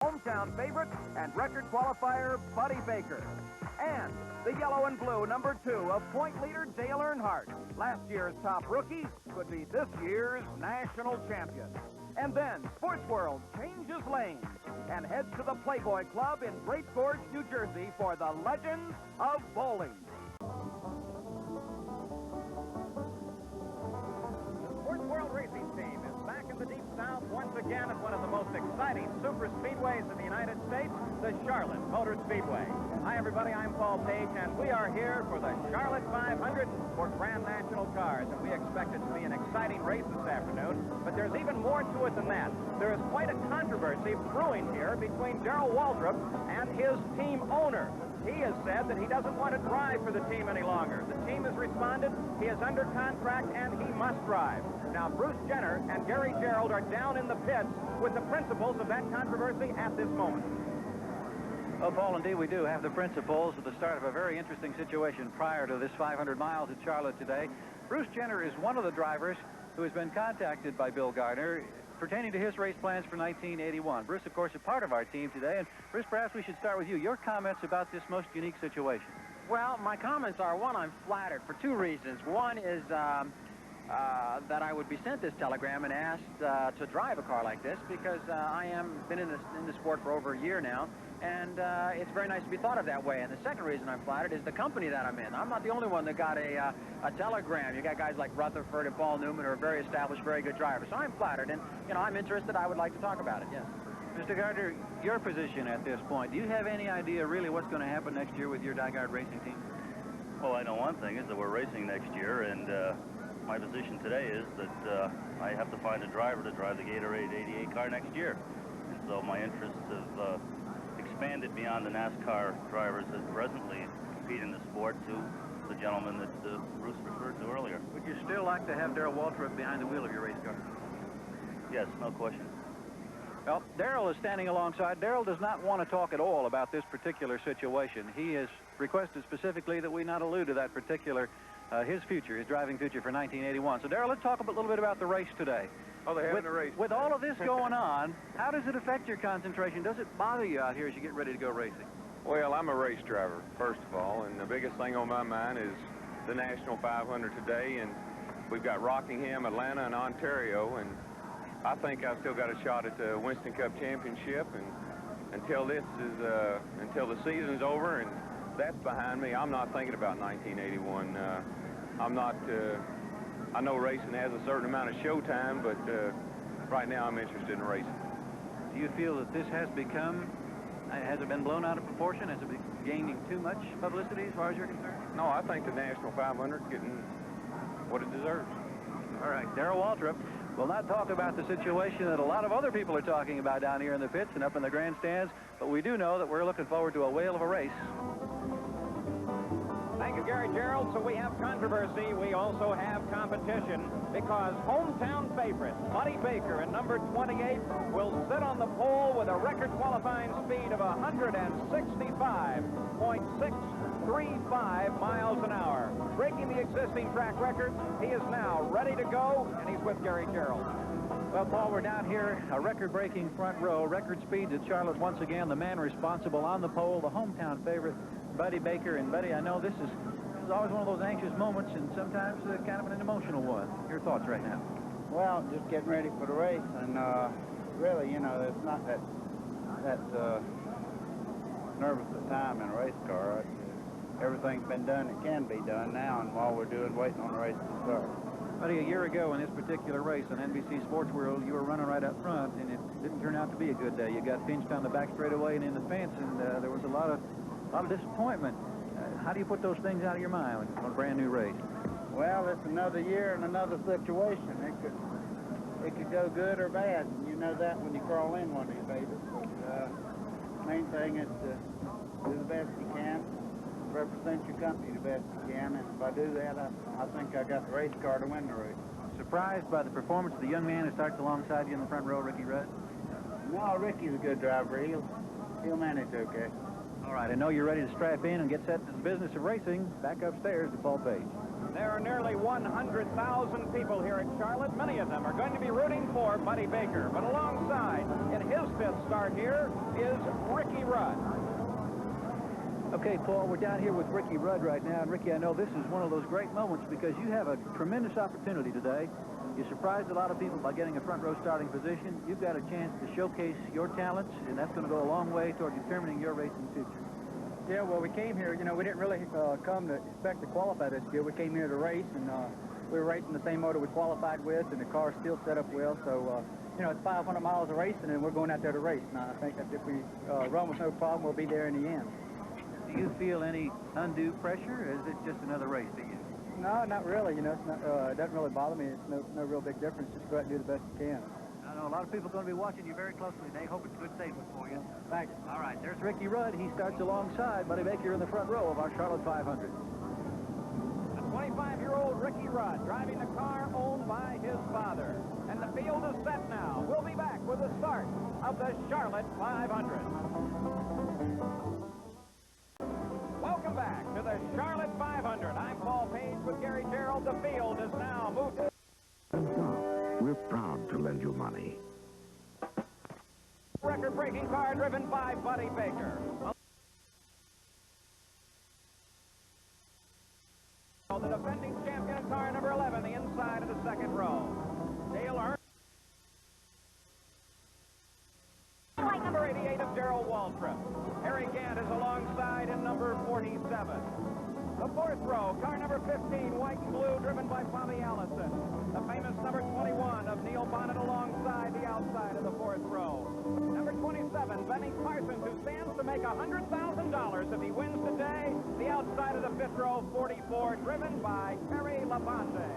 hometown favorite and record qualifier Buddy Baker. And the yellow and blue number 2 of point leader Dale Earnhardt. Last year's top rookie could be this year's national champion. And then Sports World changes lanes and heads to the Playboy Club in Great Gorge, New Jersey for the Legends of Bowling. Sports World Racing Team is back in the Deep South once again at one of the most exciting super speedways in the United States, the Charlotte Motor Speedway. Hi, everybody. I'm Paul Page, and we are here for the Charlotte 500 for Grand National Cars, and we expect it to be an exciting race this afternoon. But there's even more to it than that. There is quite a controversy brewing here between Darrell Waltrip and his team owner. He has said that he doesn't want to drive for the team any longer. The team has responded. He is under contract, and he must drive. Now, Bruce Jenner and Gary Gerould are down in the pits with the principals of that controversy at this moment. Well, Paul, indeed we do have the principals at the start of a very interesting situation prior to this 500 miles at Charlotte today. Bruce Jenner is one of the drivers who has been contacted by Bill Gardner pertaining to his race plans for 1981. Bruce, of course, is part of our team today. And Bruce, perhaps we should start with you. Your comments about this most unique situation. Well, my comments are, one, I'm flattered for two reasons. One is that I would be sent this telegram and asked to drive a car like this, because I am been in the sport for over a year now, and it's very nice to be thought of that way. And the second reason I'm flattered is the company that I'm in. I'm not the only one that got a telegram. You got guys like Rutherford and Paul Newman who are very established, very good drivers. So I'm flattered, and you know, I'm interested. I would like to talk about it. Yes. Mr. Gardner, your position at this point, do you have any idea really what's going to happen next year with your Dyard racing team? Well, I know one thing is that we're racing next year, and my position today is that I have to find a driver to drive the Gatorade 88 car next year. And so my interests have expanded beyond the NASCAR drivers that presently compete in the sport to the gentleman that Bruce referred to earlier. Would you still like to have Darrell Waltrip behind the wheel of your race car? Yes, no question. Well, Darrell is standing alongside. Darrell does not want to talk at all about this particular situation. He has requested specifically that we not allude to that particular his future, his driving future for 1981. So, Darrell, let's talk a little bit about the race today. Oh, they're having a race. With all of this going on, how does it affect your concentration? Does it bother you out here as you get ready to go racing? Well, I'm a race driver, first of all, and the biggest thing on my mind is the National 500 today, and we've got Rockingham, Atlanta, and Ontario, and I think I've still got a shot at the Winston Cup Championship, and until until the season's over and that's behind me, I'm not thinking about 1981. I know racing has a certain amount of show time, but right now I'm interested in racing. Do you feel that this has it been blown out of proportion? Has it been gaining too much publicity as far as you're concerned? No, I think the National 500 is getting what it deserves. All right, Darrell Waltrip will not talk about the situation that a lot of other people are talking about down here in the pits and up in the grandstands, but we do know that we're looking forward to a whale of a race. Thank you, Gary Gerould. So we have controversy. We also have competition, because hometown favorite Buddy Baker in number 28 will sit on the pole with a record qualifying speed of 165.635 miles an hour. Breaking the existing track record, he is now ready to go, and he's with Gary Gerould. Well, Paul, we're down here, a record-breaking front row, record speeds at Charlotte once again. The man responsible on the pole, the hometown favorite, Buddy Baker. And Buddy, I know this is always one of those anxious moments, and sometimes kind of an emotional one. Your thoughts right now? Well, just getting ready for the race, and really, you know, it's not that nervous a time in a race car. Everything's been done that can be done now, and all we're doing is waiting on the race to start. Buddy, a year ago in this particular race on NBC Sports World, you were running right up front, and it didn't turn out to be a good day. You got pinched on the back straightaway and in the fence, and there was a lot of disappointment. How do you put those things out of your mind on a brand new race? Well, it's another year and another situation. It could go good or bad, and you know that when you crawl in one of these babies. But main thing is to do the best you can, represent your company the best you can, and if I do that, I think I got the race car to win the race. Surprised by the performance of the young man who starts alongside you in the front row, Ricky Rudd? No, Ricky's a good driver. He'll manage okay. All right, I know you're ready to strap in and get set to the business of racing. Back upstairs to Paul Page. There are nearly 100,000 people here at Charlotte. Many of them are going to be rooting for Buddy Baker. But alongside, in his fifth start here, is Ricky Rudd. Okay, Paul, we're down here with Ricky Rudd right now. And, Ricky, I know this is one of those great moments because you have a tremendous opportunity today. You surprised a lot of people by getting a front row starting position. You've got a chance to showcase your talents, and that's going to go a long way toward determining your racing future. Yeah, well, we came here, you know, we didn't really come to expect to qualify this year. We came here to race, and we were racing the same motor we qualified with, and the car's still set up well. So, you know, it's 500 miles of racing, and we're going out there to race. Now, I think that if we run with no problem, we'll be there in the end. Do you feel any undue pressure, or is it just another race to you? No, not really. You know, it's not, it doesn't really bother me. It's no real big difference. Just go out and do the best you can. I know a lot of people are going to be watching you very closely. They hope it's a good statement for you. Thank you. All right, there's Ricky Rudd. He starts alongside Buddy Baker in the front row of our Charlotte 500. A 25-year-old Ricky Rudd driving the car owned by his father. And the field is set now. We'll be back with the start of the Charlotte 500. Welcome back to the Charlotte 500. I'm Paul Page with Gary Gerald. The field is now moved. We're proud to lend you money. Record-breaking car driven by Buddy Baker. The defending champion, car number 11, the inside of the second row. Dale Earnhardt. Number 88 of Darrell Waltrip. Harry Gant is alongside in number 47. The fourth row, car number 15, white and blue, driven by Bobby Allison. The famous number 21 of Neil Bonnet alongside the outside of the fourth row. Number 27, Benny Parsons, who stands to make $100,000 if he wins today. The outside of the fifth row, 44, driven by Terry Labonte.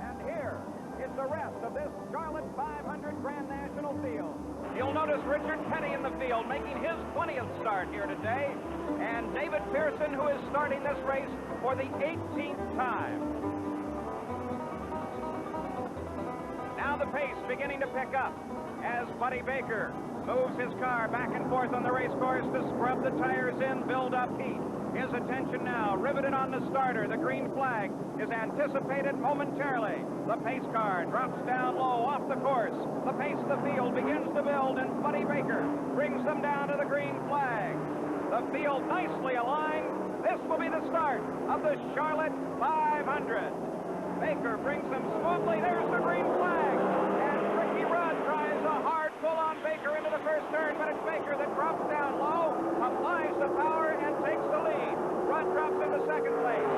And here is the rest of this Charlotte 500 Grand National field. You'll notice Richard Petty in the field making his 20th start here today, and David Pearson, who is starting this race for the 18th time. Now the pace beginning to pick up as Buddy Baker moves his car back and forth on the race course to scrub the tires in, build up heat. His attention now riveted on the starter. The green flag is anticipated momentarily. The pace car drops down low off the course. The pace of the field begins to build, and Buddy Baker brings them down to the green flag. The field nicely aligned. This will be the start of the Charlotte 500. Baker brings them smoothly. There's the green flag. And Ricky Rudd tries a hard pull on Baker into the first turn, but it's Baker that drops down low, applies the power, and takes the lead. Rudd drops into second place.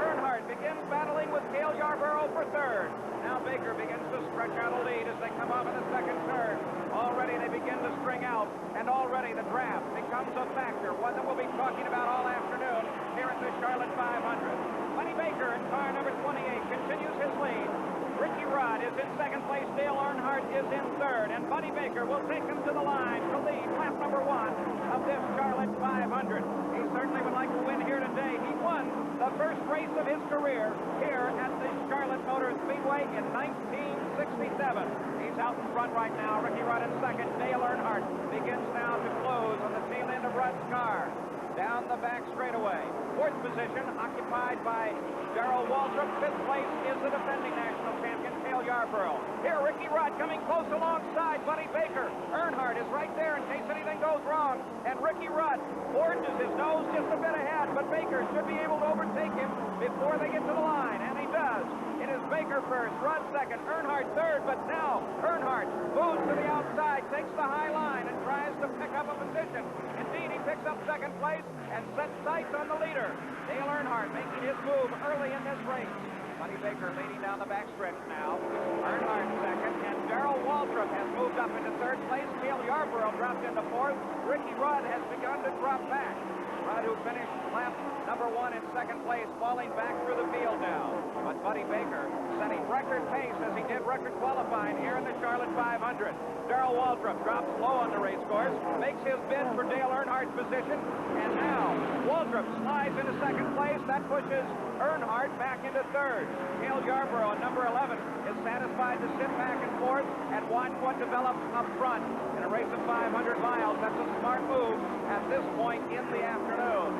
Earnhardt begins battling with Cale Yarborough for third. Now Baker begins to stretch out a lead as they come off in the second turn. Already they begin to string out, and already the draft becomes a factor, one that we'll be talking about all afternoon here at the Charlotte 500. Buddy Baker in car number 28 continues his lead. Ricky Rudd is in second place. Dale Earnhardt is in third. And Buddy Baker will take him to the line to lead lap number 1 of this Charlotte 500. He certainly would like to win here today. He won the first race of his career here at the Charlotte Motor Speedway in 1967. He's out in front right now. Ricky Rudd in second. Dale Earnhardt begins now to close on the tail end of Rudd's car. Down the back straightaway. Fourth position occupied by Darrell Waltrip. Fifth place is the defending national champion, Cale Yarborough. Here, Ricky Rudd coming close alongside Buddy Baker. Earnhardt is right there in case anything goes wrong. And Ricky Rudd forges his nose just a bit ahead, but Baker should be able to overtake him before they get to the line, and he does. It is Baker first, Rudd second, Earnhardt third, but now Earnhardt moves to the outside, takes the high line, and tries to pick up a position. Indeed, he picks up second place and sets sights on the leader. Dale Earnhardt making his move early in this race. Buddy Baker leading down the backstretch now. Earnhardt second, and Darrell Waltrip has moved up into third place. Cale Yarborough dropped into fourth. Ricky Rudd has begun to drop back. Rudd, who finished lap number 1 in second place, falling back through the field now. But Buddy Baker setting record pace as he did record qualifying here in the Charlotte 500. Darrell Waltrip drops low on the race course, makes his bid for Dale Earnhardt's position, and now Waltrip slides into second place. That pushes Earnhardt back into third. Cale Yarborough, number 11, is satisfied to sit back and forth and watch what develops up front. In a race of 500 miles, that's a smart move, and at this point in the afternoon.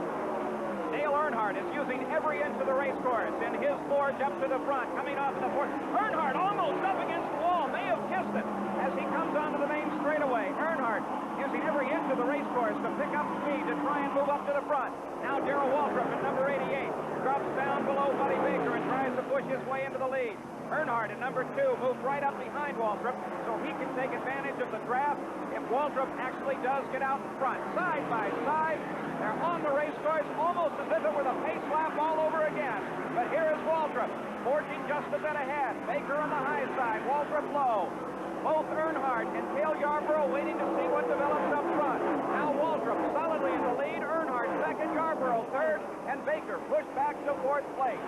Dale Earnhardt is using every inch of the race course in his forge up to the front, coming off the fourth. Earnhardt almost up against the wall, may have kissed it as he comes onto the main straightaway. Earnhardt using every inch of the race course to pick up speed to try and move up to the front. Now Darrell Waltrip at number 88 drops down below Buddy Baker and tries to push his way into the lead. Earnhardt at number 2 moves right up behind Waltrip so he can take advantage of the draft if Waltrip actually does get out in front. Side by side, they're on the race course almost as if it were the pace lap all over again. But here is Waltrip forging just a bit ahead. Baker on the high side, Waltrip low. Both Earnhardt and Cale Yarborough waiting to see what develops up front. Now Waltrip solidly in the lead, Earnhardt second, Yarborough third, and Baker pushed back to fourth place.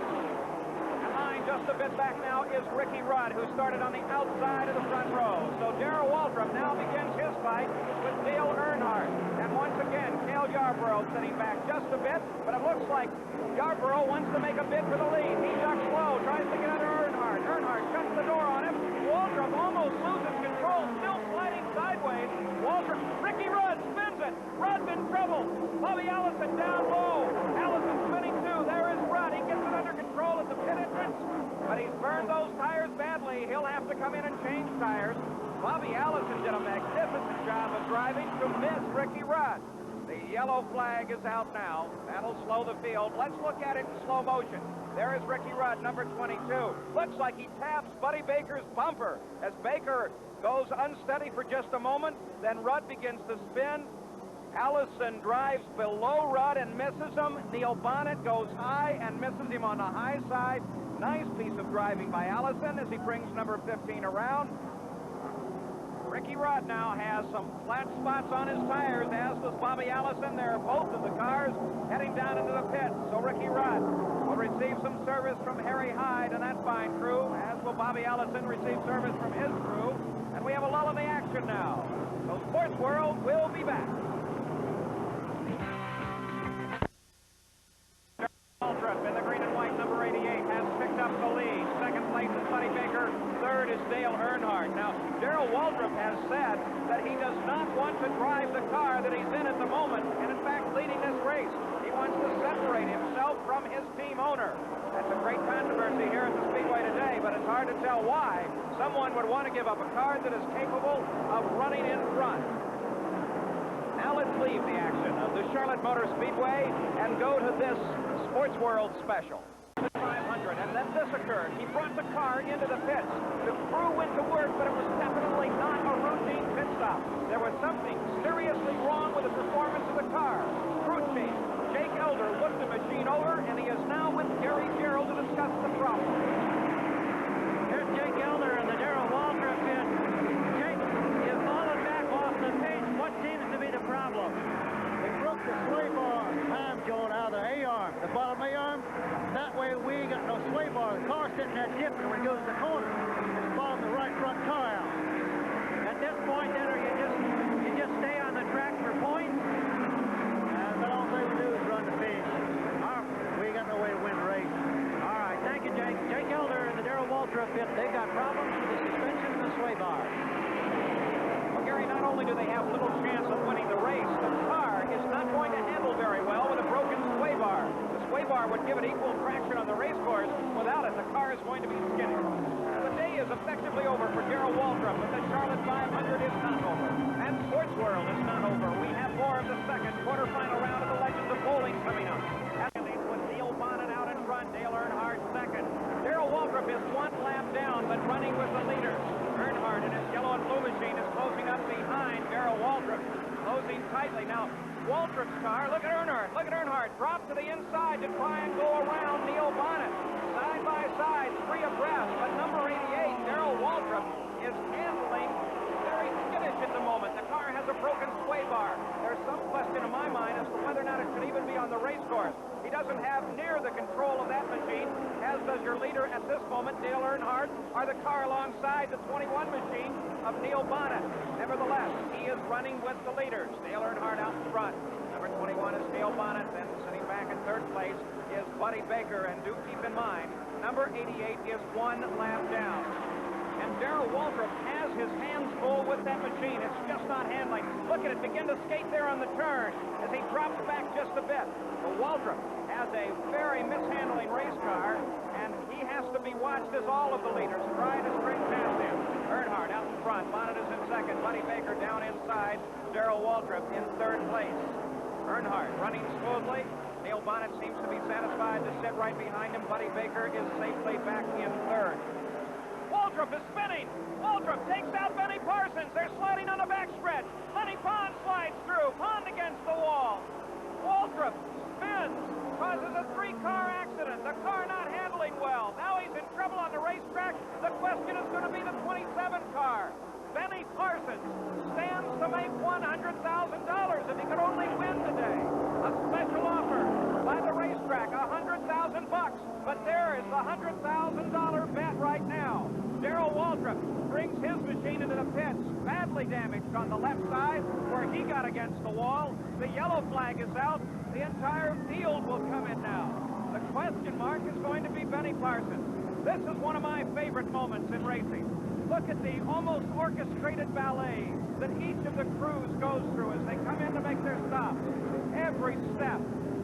Just a bit back now is Ricky Rudd, who started on the outside of the front row. So Darrell Waltrip now begins his fight with Dale Earnhardt. And once again, Cale Yarborough sitting back just a bit, but it looks like Yarborough wants to make a bid for the lead. He ducks low, tries to get under Earnhardt. Earnhardt shuts the door on him. Waltrip almost loses control, still sliding sideways. Waltrip, Ricky Rudd spins it. Rudd in trouble. Bobby Allison down low. Allison spinning too. There is Rudd. He gets it under control at the pit entrance. But he's burned those tires badly. He'll have to come in and change tires. Bobby Allison did a magnificent job of driving to miss Ricky Rudd. The yellow flag is out now. That'll slow the field. Let's look at it in slow motion. There is Ricky Rudd, number 22. Looks like he taps Buddy Baker's bumper as Baker goes unsteady for just a moment. Then Rudd begins to spin. Allison drives below Rudd and misses him. Neil Bonnet goes high and misses him on the high side. Nice piece of driving by Allison as he brings number 15 around. Ricky Rudd now has some flat spots on his tires, as does Bobby Allison. They're both of the cars heading down into the pit. So Ricky Rudd will receive some service from Harry Hyde and that fine crew, as will Bobby Allison receive service from his crew. And we have a lull in the action now. So Sports World will be back. Waltrip in the green and white, number 88, has picked up the lead. Second place is Buddy Baker. Third is Dale Earnhardt. Now, Darrell Waltrip has said that he does not want to drive the car that he's in at the moment, and in fact leading this race. He wants to separate himself from his team owner. That's a great controversy here at the Speedway today, but it's hard to tell why someone would want to give up a car that is capable of running in front. Now let's leave the action of the Charlotte Motor Speedway and go to this Sports World special. 500, and then this occurred. He brought the car into the pits. The crew went to work, but it was definitely not a routine pit stop. There was something seriously wrong with the performance of the car. Crew chief Jake Elder looked the machine over, and he is now with Gary Gerald to discuss the problem. Here's Jake Elder and the Darrell Waltrip pit. Jake, you fallen back off the pace. What seems to be the problem? They broke the sway bar time joint out of the A-arm, the bottom A-arm. That way we ain't got no sway bar. The car's sitting there tipping when it goes to the corner. It's bottom the right front car out. At this point, then, or you just stay on the track for points? But all they do is run the finish. We ain't got no way to win the race. All right, thank you, Jake. Jake Elder and the Darrell Waltrip pit, they've got problems with the suspension and the sway bar. Well, Gary, not only do they have little chance of winning the race, the car is not going to handle very well with a broken sway bar. The sway bar would give it equal traction on the race course. Without it, the car is going to be skinny. The day is effectively over for Darrell Waltrip, but the Charlotte 500 is not over. And Sports World is not over. We have more of the second quarterfinal round of the Legends of Bowling coming up. With Neil Bonnet out in front, Dale Earnhardt second. Darrell Waltrip is one lap down, but running with the leaders. Earnhardt in his yellow and blue machine is closing up behind Darrell Waltrip, closing tightly. Now, Waltrip's car, look at Earnhardt, drop to the inside to try and go around Neil Bonnet. Side by side, three abreast, but number 88, Darrell Waltrip, is handling very skittish at the moment. The car has a broken sway bar. There's some question in my mind as to whether or not it should even be on the race course. He doesn't have near the control of that machine, as does your leader at this moment, Dale Earnhardt, or the car alongside the 21 machine of Neil Bonnet. Nevertheless, he is running with the leaders. Dale Earnhardt out in front. Number 21 is Neil Bonnet. Then sitting back in third place is Buddy Baker. And do keep in mind, number 88 is one lap down. And Darrell Waltrip has his hands full with that machine. It's just not handling. Look at it begin to skate there on the turn as he drops back just a bit. But Waldrop has a very mishandling race car, and he has to be watched as all of the leaders try to sprint past him. Earnhardt out in front. Bonnet is in second. Buddy Baker down inside. Darrell Waltrip in third place. Earnhardt running smoothly. Neil Bonnet seems to be satisfied to sit right behind him. Buddy Baker is safely back in third. Waltrip is spinning. Waltrip takes out Benny Parsons. They're sliding on the backstretch. Lenny Pond slides through. Pond against the wall. Waltrip spins, causes a three-car accident. The car not handling well. Now he's in trouble on the racetrack. The question is going to be the 27 car. Benny Parsons stands to make $100,000 if he could only win today. A special offer by the racetrack, $100,000 bucks. But there is the $100,000 bet right now. Darrell Waltrip brings his machine into the pits, badly damaged on the left side where he got against the wall. The yellow flag is out. The entire field will come in now. The question mark is going to be Benny Parsons. This is one of my favorite moments in racing. Look at the almost orchestrated ballet that each of the crews goes through as they come in to make their stops. Every step,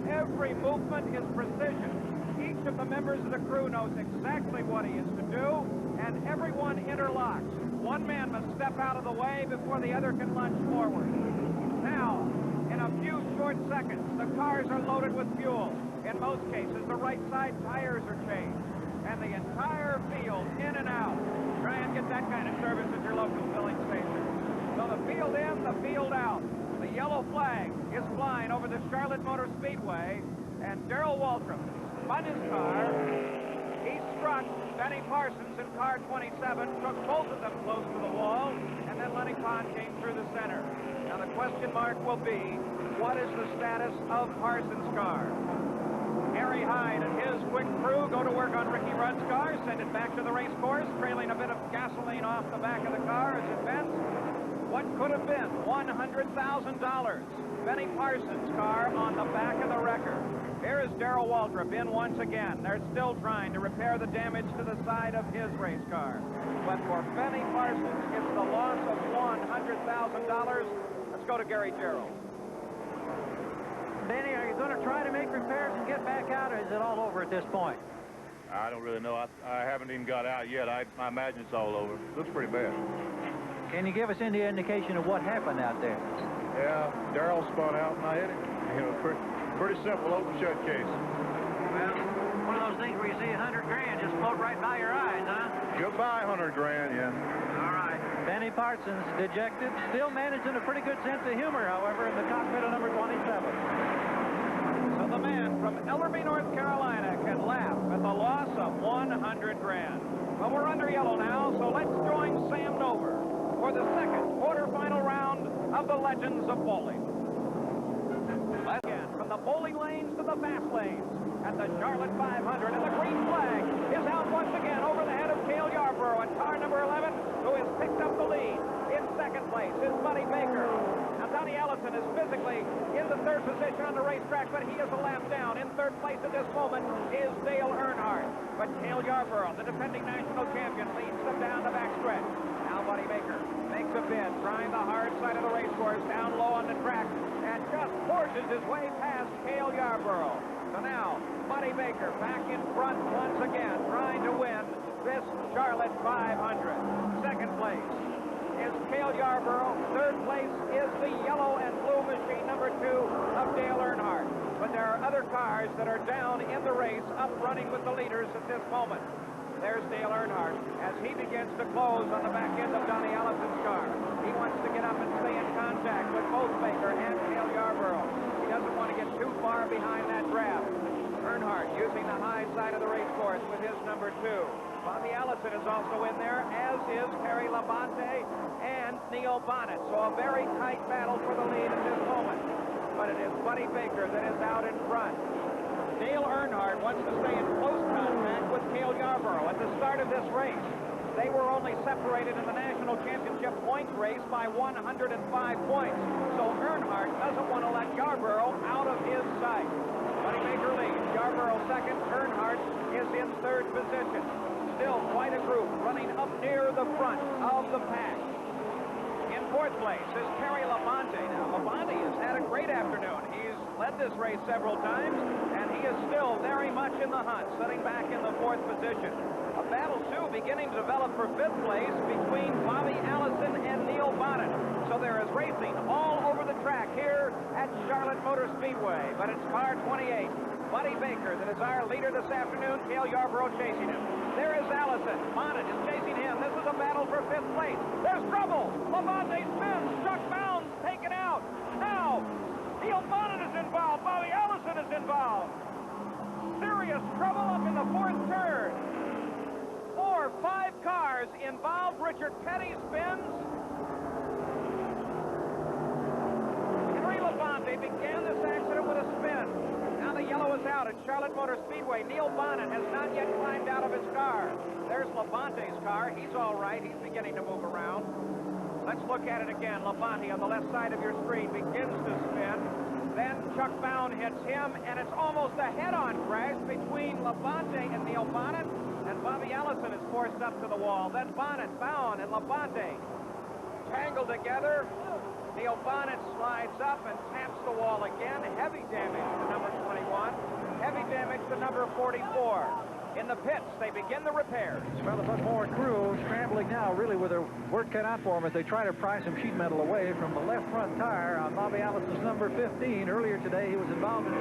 every movement is precision. Each of the members of the crew knows exactly what he is to do, and everyone interlocks. One man must step out of the way before the other can lunge forward. Now, in a few short seconds, the cars are loaded with fuel. In most cases, the right side tires are changed, and the entire field in and out. Try and get that kind of service at your local filling station. So the field in, the field out. The yellow flag is flying over the Charlotte Motor Speedway, and Darrell Waltrip spun his car. He struck Benny Parsons in car 27, took both of them close to the wall, and then Lenny Pond came through the center. Now the question mark will be, what is the status of Parsons' car? Harry Hyde and his quick crew go to work on Ricky Rudd's car, send it back to the race course, trailing a bit of gasoline off the back of the car as it vents. What could have been $100,000? Benny Parsons' car on the back of the wrecker. Here is Darrell Waltrip in once again. They're still trying to repair the damage to the side of his race car. But for Benny Parsons, it's the loss of $100,000. Let's go to Gary Gerald. Benny, are you going to try to make repairs and get back out, or is it all over at this point? I don't really know. I haven't even got out yet. I imagine it's all over. Looks pretty bad. Can you give us any indication of what happened out there? Yeah, Darrell spun out and I hit it. You know, pretty simple open shut case. Well, one of those things where you see $100 grand just float right by your eyes, huh? Goodbye, $100 grand, yeah. All right. Benny Parsons, dejected, still managing a pretty good sense of humor, however, in the cockpit of number 27. So the man from Ellerby, North Carolina can laugh at the loss of $100 grand. Well, we're under yellow now, so let's join Sam Nover for the second quarterfinal round of the Legends of Bowling. Again, from the bowling lanes to the fast lanes at the Charlotte 500, and the green flag is out once again over the head of Cale Yarborough, and car number 11, who has picked up the lead. In second place is Buddy Baker. Now, Donnie Allison is physically in the third position on the racetrack, but he is a lap down. In third place at this moment is Dale Earnhardt. But Cale Yarborough, the defending national champion, leads them down the backstretch. Now Buddy Baker makes a bid, trying the hard side of the racecourse, down low on the track, and just forces his way past Cale Yarborough. So now, Buddy Baker back in front once again, trying to win this Charlotte 500. Second place is Cale Yarborough. Third place is the yellow and blue machine, number 2 of Dale Earnhardt. But there are other cars that are down in the race, up running with the leaders at this moment. There's Dale Earnhardt as he begins to close on the back end of Donnie Allison's car. He wants to get up and stay in contact with both Baker and Cale Yarborough. He doesn't want to get too far behind that draft. Earnhardt using the high side of the race course with his number 2. Bobby Allison is also in there, as is Kerry Labonte and Neil Bonnet. So a very tight battle for the lead at this moment. But it is Buddy Baker that is out in front. Dale Earnhardt wants to stay in close contact with Cale Yarborough. At the start of this race, they were only separated in the national championship points race by 105 points. So Earnhardt doesn't want to let Yarborough out of his sight. Buddy Baker leads. Yarborough second. Earnhardt is in third position. Still quite a group running up near the front of the pack. fourth place is Terry Labonte. Now, Labonte has had a great afternoon. He's led this race several times, and he is still very much in the hunt, sitting back in the fourth position. A battle, too, beginning to develop for fifth place between Bobby Allison and Neil Bonnet. So there is racing all over the track here at Charlotte Motor Speedway. But it's car 28, Buddy Baker, that is our leader this afternoon. Cale Yarborough chasing him. There is Allison. Bonnet is chasing him. This is a battle for fifth place. There's trouble. Labonte spins. Chuck Bounds taken out. Now, Neil Bonnet is involved. Bobby Allison is involved. Serious trouble up in the fourth turn. 4, 5 cars involved. Richard Petty spins. Henry Labonte began this accident with a spin. Now the yellow is out at Charlotte Motor Speedway. Neil Bonnet has not yet climbed out of his car. There's Labonte's car. He's all right. He's beginning to move around. Let's look at it again. Labonte on the left side of your screen begins to spin. Then Chuck Bound hits him, and it's almost a head-on crash between Labonte and Neil Bonnet, and Bobby Allison is forced up to the wall. Then Bonnet, Bound, and Labonte tangled together. Neil Bonnet slides up and taps the wall again. Heavy damage to number 21. Heavy damage to number 44. In the pits, they begin the repairs. Well, the Buckmore crew scrambling now, really with their work cut out for them as they try to pry some sheet metal away from the left front tire on Bobby Allison's number 15. Earlier today, he was involved in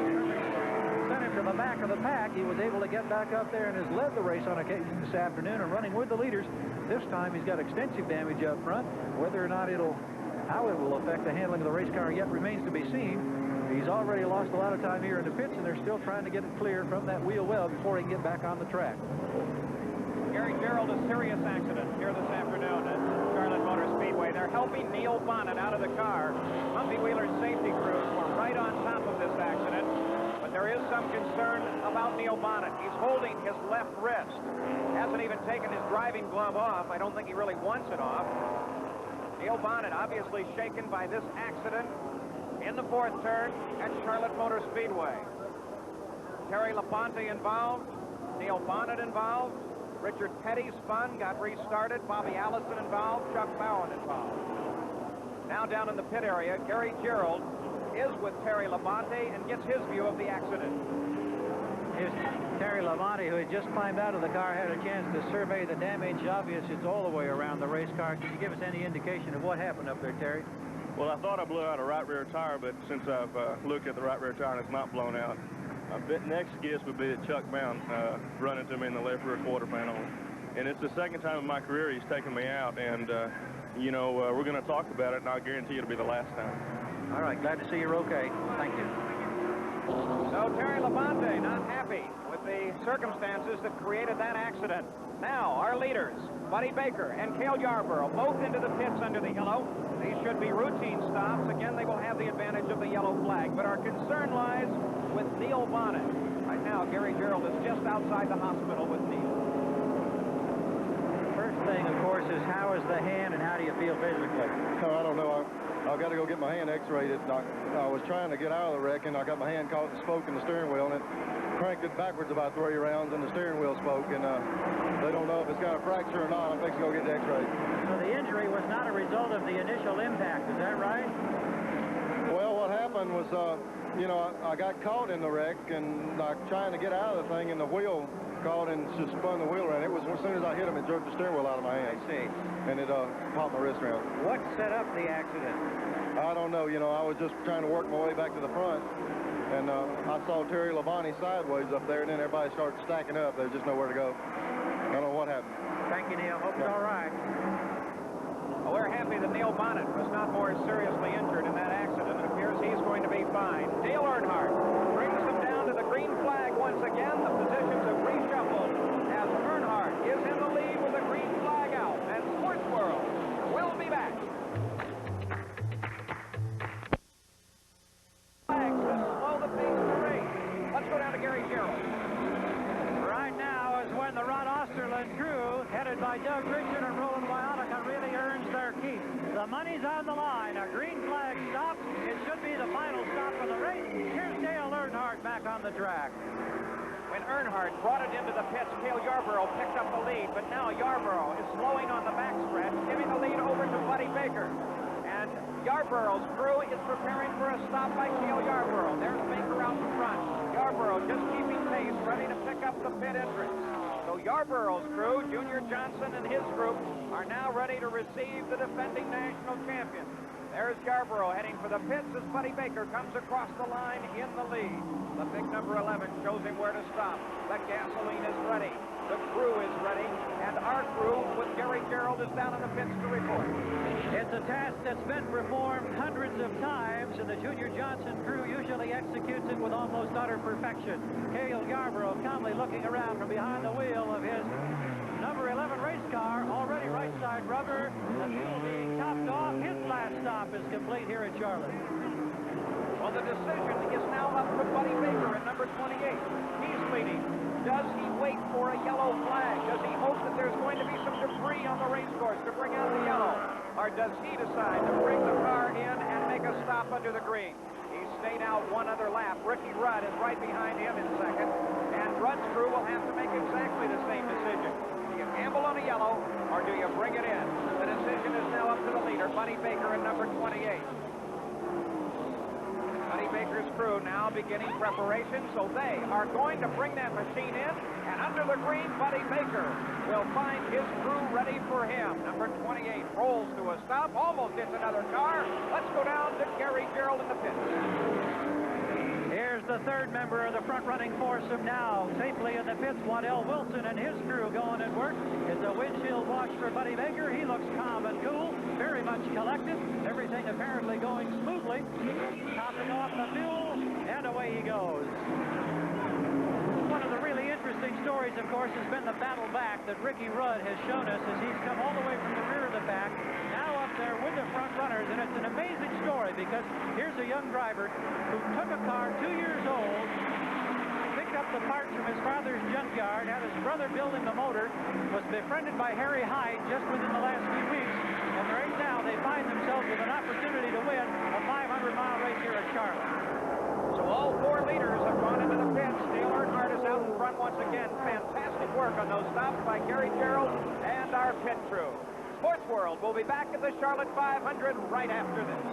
sent him to the back of the pack. He was able to get back up there and has led the race on occasion this afternoon and running with the leaders. This time, he's got extensive damage up front. Whether or not how it will affect the handling of the race car yet remains to be seen. He's already lost a lot of time here in the pits, and they're still trying to get it clear from that wheel well before he can get back on the track. Gary Gerald, a serious accident here this afternoon at Charlotte Motor Speedway. They're helping Neil Bonnet out of the car. Humpy Wheeler's safety crews were right on top of this accident, but there is some concern about Neil Bonnet. He's holding his left wrist. Hasn't even taken his driving glove off. I don't think he really wants it off. Neil Bonnet obviously shaken by this accident in the fourth turn at Charlotte Motor Speedway. Terry Labonte involved, Neil Bonnet involved, Richard Petty spun, got restarted, Bobby Allison involved, Chuck Bowen involved. Now down in the pit area, Gary Gerald is with Terry Labonte and gets his view of the accident. Here's Terry Labonte, who had just climbed out of the car, had a chance to survey the damage. Obvious it's all the way around the race car. Can you give us any indication of what happened up there, Terry? Well, I thought I blew out a right rear tire, but since I've looked at the right rear tire and it's not blown out, I bet next guess would be that Chuck Bound run into me in the left rear quarter panel. And it's the second time in my career he's taken me out, and, you know, we're going to talk about it, and I'll guarantee it'll be the last time. All right, glad to see you're okay. Thank you. So Terry Labonte not happy with the circumstances that created that accident. Now, our leaders, Buddy Baker and Cale Yarborough, both into the pits under the yellow. These should be routine stops. Again, they will have the advantage of the yellow flag. But our concern lies with Neil Bonnet. Right now, Gary Gerald is just outside the hospital with Neil. First thing, of course, is how is the hand and how do you feel physically? Oh, I don't know. I've got to go get my hand x-rayed. I was trying to get out of the wreck, and I got my hand caught in the spoke in the steering wheel, and it cranked it backwards about 3 rounds, and the steering wheel spoke, and they don't know if it's got a fracture or not. I'm fixing to go get the x-ray. So the injury was not a result of the initial impact, is that right? Well, what happened was, you know, I got caught in the wreck, and trying to get out of the thing, and the wheel caught and just spun the wheel around. It was as soon as I hit him, it jerked the steering wheel out of my hand. I see. And it popped my wrist around. What set up the accident? I don't know. You know, I was just trying to work my way back to the front, and I saw Terry Labonte sideways up there, and then everybody started stacking up. There was just nowhere to go. I don't know what happened. Thank you, Neil. Hope you're all right. Well, we're happy that Neil Bonnet was not more seriously injured in that accident. It appears he's going to be fine. Dale Earnhardt brings them down to the green flag once again. The positions have reshuffled as Earnhardt is in the lead with the green flag out. And Sports World will be back. Flags to slow the pace of the race. Let's go down to Gary Gerald. Right now is when the Rod Osterland crew, headed by Doug Richard and Roland Wyonica, really earns their keep. The money's on the line. A green flag stop. It should be the final stop of the race. Here's Dale Earnhardt back on the track. When Earnhardt brought it into the pits, Cale Yarborough picked up the lead, but now Yarborough is slowing on the backstretch, giving the lead over to Buddy Baker. Yarborough's crew is preparing for a stop by Cale Yarborough. There's Baker out in front. Yarborough just keeping pace, ready to pick up the pit entrance. So Yarborough's crew, Junior Johnson and his group, are now ready to receive the defending national champion. There's Yarborough heading for the pits as Buddy Baker comes across the line in the lead. The big number 11 shows him where to stop. The gasoline is ready. The crew is ready. And our crew with Gary Gerald is down in the pits to report. It's a task that's been performed hundreds of times, and the Junior Johnson crew usually executes it with almost utter perfection. Cale Yarborough calmly looking around from behind the wheel of his number 11 race car, already right side rubber, the fuel being topped off. His last stop is complete here at Charlotte. Well, the decision is now up to Buddy Baker at number 28. He's leading. Does he wait for a yellow flag? Does he hope that there's going to be some debris on the race course to bring out the yellow? Or does he decide to bring the car in and make a stop under the green? He's stayed out one other lap. Ricky Rudd is right behind him in second. And Rudd's crew will have to make exactly the same decision. Do you gamble on a yellow, or do you bring it in? The decision is now up to the leader, Buddy Baker in number 28. Buddy Baker's crew now beginning preparation, so they are going to bring that machine in, and under the green, Buddy Baker will find his crew ready for him. Number 28 rolls to a stop, almost hits another car. Let's go down to Gary Gerald in the pits. Here's the third member of the front-running foursome now, safely in the pits. Waddell Wilson and his crew going at work. It's a windshield wash for Buddy Baker. He looks calm and cool, very much collected. Everything apparently going smoothly. Topping off the fuel, and away he goes. One of the really interesting stories, of course, has been the battle back that Ricky Rudd has shown us as he's come all the way from the rear of the pack, now up there with the front runners. And it's an amazing story because here's a young driver who took a car 2 years old, picked up the parts from his father's junkyard, had his brother building the motor, was befriended by Harry Hyde just within the last few weeks, and right now they find themselves with an opportunity to win a 500-mile race here at Charlotte. So all four leaders have gone into the pits. Dale Earnhardt is out in front once again. Fantastic work on those stops by Gary Gerald and our pit crew. Sports World will be back at the Charlotte 500 right after this.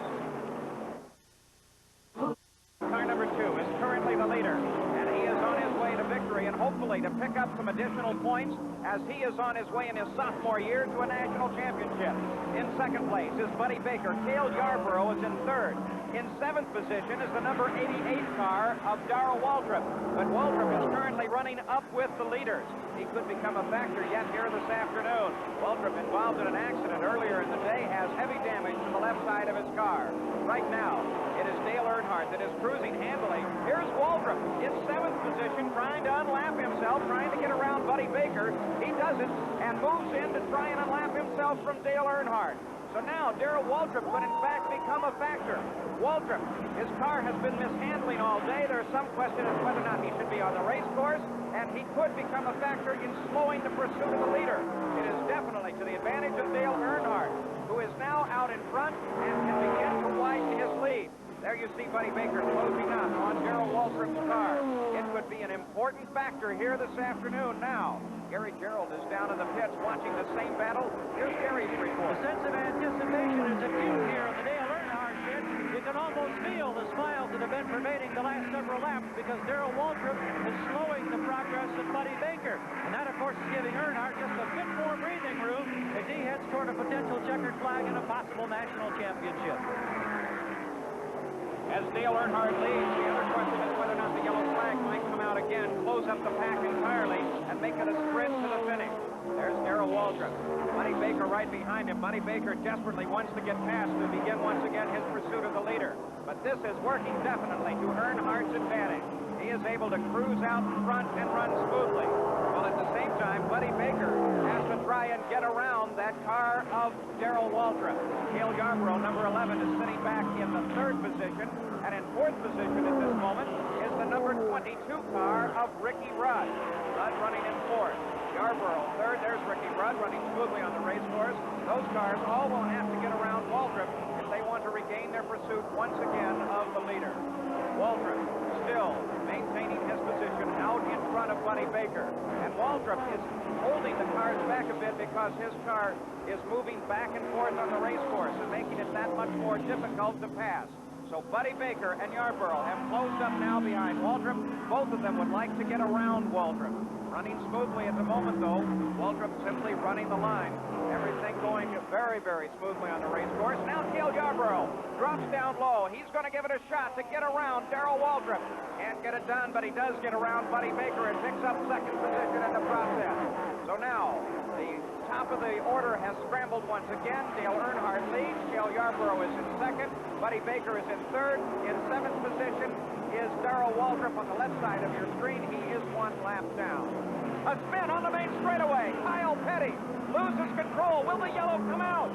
Car number 2 is currently the leader, and he is on his way to victory and hopefully to pick up some additional points as he is on his way in his sophomore year to a national championship. In second place is Buddy Baker. Cale Yarborough is in third. In 7th position is the number 88 car of Darrell Waltrip. But Waltrip is currently running up with the leaders. He could become a factor yet here this afternoon. Waltrip, involved in an accident earlier in the day, has heavy damage to the left side of his car. Right now, it is Dale Earnhardt that is cruising handily. Here's Waltrip in 7th position, trying to unlap himself, trying to get around Buddy Baker. He does it and moves in to try and unlap himself from Dale Earnhardt. So now Darrell Waltrip could in fact become a factor. Waltrip, his car has been mishandling all day. There's some question as to whether or not he should be on the race course, and he could become a factor in slowing the pursuit of the leader. It is definitely to the advantage of Dale Earnhardt, who is now out in front and can begin to widen his lead. There you see Buddy Baker closing up on Darrell Waltrip's car. It could be an important factor here this afternoon now. Gary Gerald is down in the pits watching the same battle. Here's Gary's report. The sense of anticipation is acute here in the Dale Earnhardt pit. You can almost feel the smiles that have been pervading the last several laps because Darrell Waltrip is slowing the progress of Buddy Baker. And that, of course, is giving Earnhardt just a bit more breathing room as he heads toward a potential checkered flag and a possible national championship. As Dale Earnhardt leads, the other question is whether or not the yellow flag might come out again, close up the pack entirely, and make it a sprint to the finish. There's Darrell Waltrip. Buddy Baker right behind him. Buddy Baker desperately wants to get past to begin once again his pursuit of the leader. But this is working definitely to Earnhardt's advantage. He is able to cruise out in front and run smoothly. While at the same time, Buddy Baker has to try and get around that car of Darrell Waltrip. Cale Yarborough, number 11, is sitting back in the 3rd position. And in 4th position at this moment is the number 22 car of Ricky Rudd. Rudd running in 4th. Yarborough 3rd. There's Ricky Rudd running smoothly on the race course. Those cars all will have to get around Waltrip if they want to regain their pursuit once again of the leader. Waltrip still maintaining his position out in front of Buddy Baker. And Waldrop is holding the cars back a bit because his car is moving back and forth on the race course and making it that much more difficult to pass. So Buddy Baker and Yarborough have closed up now behind Waldrop. Both of them would like to get around Waldrop. Running smoothly at the moment, though. Waldrop simply running the line. Everything going very, very smoothly on the race course. Now Cale Yarborough drops down low. He's going to give it a shot to get around Darrell Waldrop. Can't get it done, but he does get around Buddy Baker and picks up second position in the process. So now, the top of the order has scrambled once again. Dale Earnhardt leads. Cale Yarborough is in second. Buddy Baker is in third. In seventh position is Darrell Waldrop on the left side of your screen. He is one lap down. A spin on the main straightaway. Kyle Petty loses control. Will the yellow come out?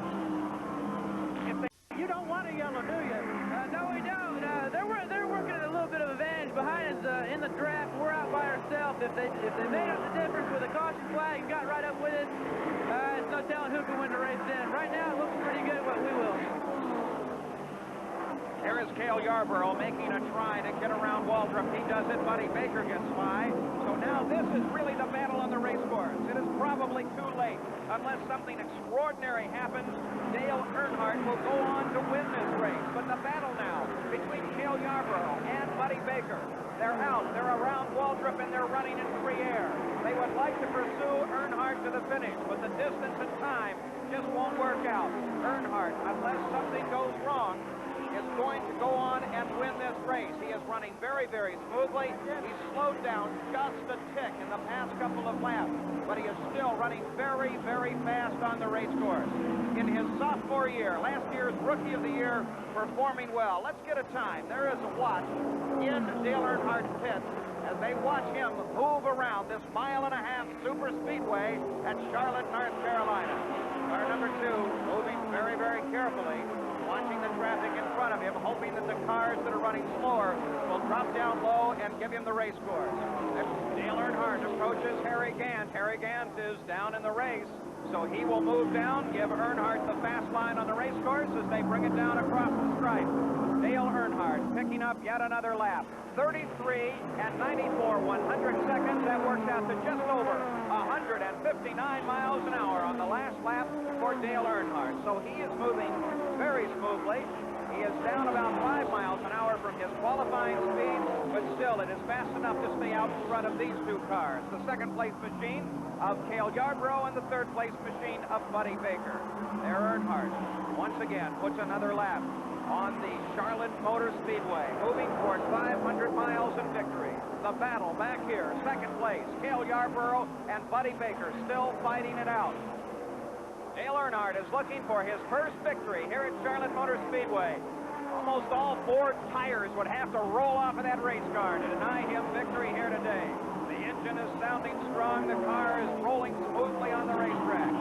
You don't want a yellow, do you? No, we don't. They're working at a little bit of advantage behind us in the draft. We're out by ourselves. If they made up the difference with a caution flag and got right up with it, it's no telling who can win the race then. Right now, it looks pretty good, but we will. Here is Cale Yarborough making a try to get around Waldrop. He does it. Buddy Baker gets by. So now this is really the battle on the race course. It is probably too late. Unless something extraordinary happens, Dale Earnhardt will go on to win this race. But the battle now between Cale Yarborough and Buddy Baker. They're out. They're around Waldrop, and they're running in free air. They would like to pursue Earnhardt to the finish, but the distance and time just won't work out. Earnhardt, unless something goes wrong, is going to go on and win this race. He is running very, very smoothly. He's slowed down just a tick in the past couple of laps, but he is still running very, very fast on the race course. In his sophomore year, last year's Rookie of the Year, performing well. Let's get a time. There is a watch in Dale Earnhardt's pit as they watch him move around this mile-and-a-half super speedway at Charlotte, North Carolina. Car number 2 moving very, very carefully, watching the traffic in front of him, hoping that the cars that are running slower will drop down low and give him the race course. Dale Earnhardt approaches Harry Gant. Harry Gant is down in the race, so he will move down, give Earnhardt the fast line on the race course as they bring it down across the stripe. Dale Earnhardt picking up yet another lap. 33 and 94 100-seconds. That works out to just over 159 miles an hour on the last lap for Dale Earnhardt. So he is moving very smoothly. He is down about 5 miles an hour from his qualifying speed, but still it is fast enough to stay out in front of these two cars. The second place machine of Cale Yarborough and the third place machine of Buddy Baker. There Earnhardt once again puts another lap on the Charlotte Motor Speedway, moving toward 500 miles and victory. The battle back here, second place, Cale Yarborough and Buddy Baker still fighting it out. Dale Earnhardt is looking for his first victory here at Charlotte Motor Speedway. Almost all 4 tires would have to roll off of that race car to deny him victory here today. The engine is sounding strong. The car is rolling smoothly on the racetrack.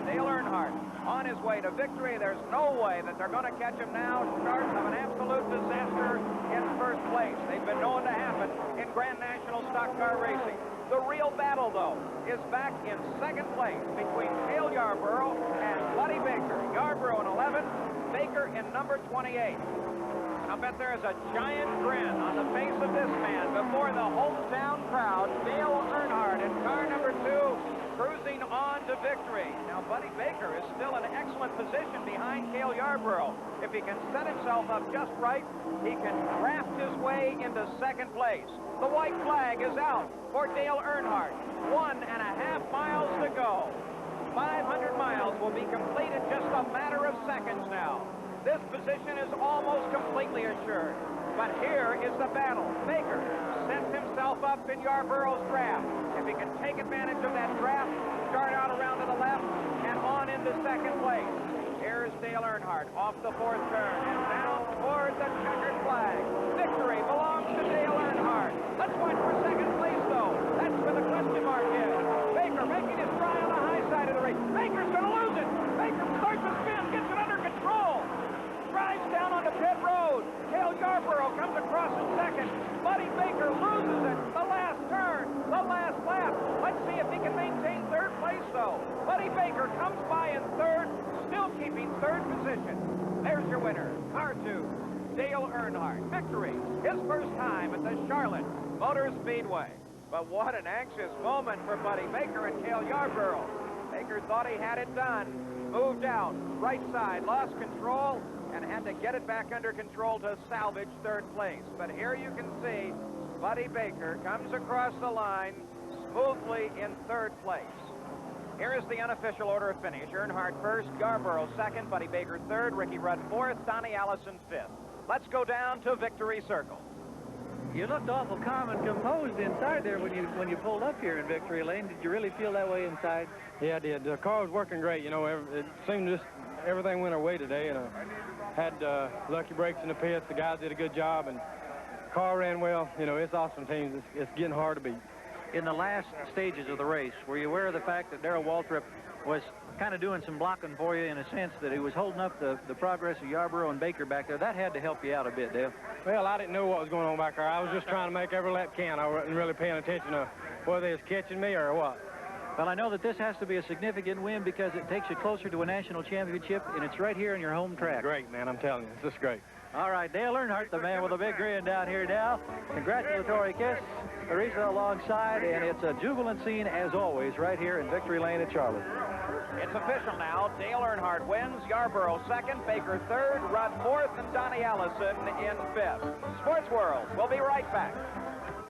Dale Earnhardt on his way to victory. There's no way that they're going to catch him now. Start of an absolute disaster in first place. They've been known to happen in Grand National Stock Car Racing. The real battle, though, is back in second place between Cale Yarborough and Buddy Baker. Yarborough in 11, Baker in number 28. I bet there is a giant grin on the face of this man before the hometown crowd. Dale Earnhardt in car number 2, cruising on to victory. Now, Buddy Baker is still in excellent position behind Cale Yarborough. If he can set himself up just right, he can craft his way into second place. The white flag is out for Dale Earnhardt. 1.5 miles to go. 500 miles will be complete in just a matter of seconds now. This position is almost completely assured. But here is the battle. Baker sets himself up in Yarborough's draft. If he can take advantage of that draft, start out around to the left and on into second place. Here's Dale Earnhardt off the 4th turn and down toward the checkered flag. Victory belongs to Dale Earnhardt. Let's watch for second place, though. That's where the question mark is. Baker making his try on the high side of the race. Baker's going to lose it. Baker starts to spin, gets it under control. Drives down onto pit road. Cale Yarborough comes across in second. Buddy Baker loses it. The last turn. The last lap. Let's see if he can maintain third place, though. Buddy Baker comes by in third, still keeping third position. There's your winner, car 2, Dale Earnhardt. Victory, his first time at the Charlotte Motor Speedway. But what an anxious moment for Buddy Baker and Cale Yarborough. Baker thought he had it done. Moved out, right side, lost control, and had to get it back under control to salvage third place. But here you can see Buddy Baker comes across the line smoothly in third place. Here is the unofficial order of finish. Earnhardt first, Yarborough second, Buddy Baker third, Ricky Rudd fourth, Donnie Allison fifth. Let's go down to Victory Circle. You looked awful calm and composed inside there when you pulled up here in Victory Lane. Did you really feel that way inside? Yeah, I did. The car was working great. You know, it seemed just everything went our way today, and had lucky breaks in the pits. The guys did a good job, and the car ran well. You know, it's awesome teams. It's getting hard to beat. In the last stages of the race, were you aware of the fact that Darrell Waltrip was kind of doing some blocking for you in a sense that he was holding up the progress of Yarborough and Baker back there? That had to help you out a bit, Dale. Well, I didn't know what was going on back there. I was just trying to make every lap count. I wasn't really paying attention to whether they was catching me or what. Well, I know that this has to be a significant win because it takes you closer to a national championship, and it's right here in your home track. Great, man. I'm telling you. This is great. All right, Dale Earnhardt, the man with a big grin down here now. Congratulatory kiss. Teresa alongside, and it's a jubilant scene, as always, right here in Victory Lane at Charlotte. It's official now. Dale Earnhardt wins, Yarborough second, Baker third, Rudd fourth, and Donnie Allison in fifth. Sports World, we'll be right back.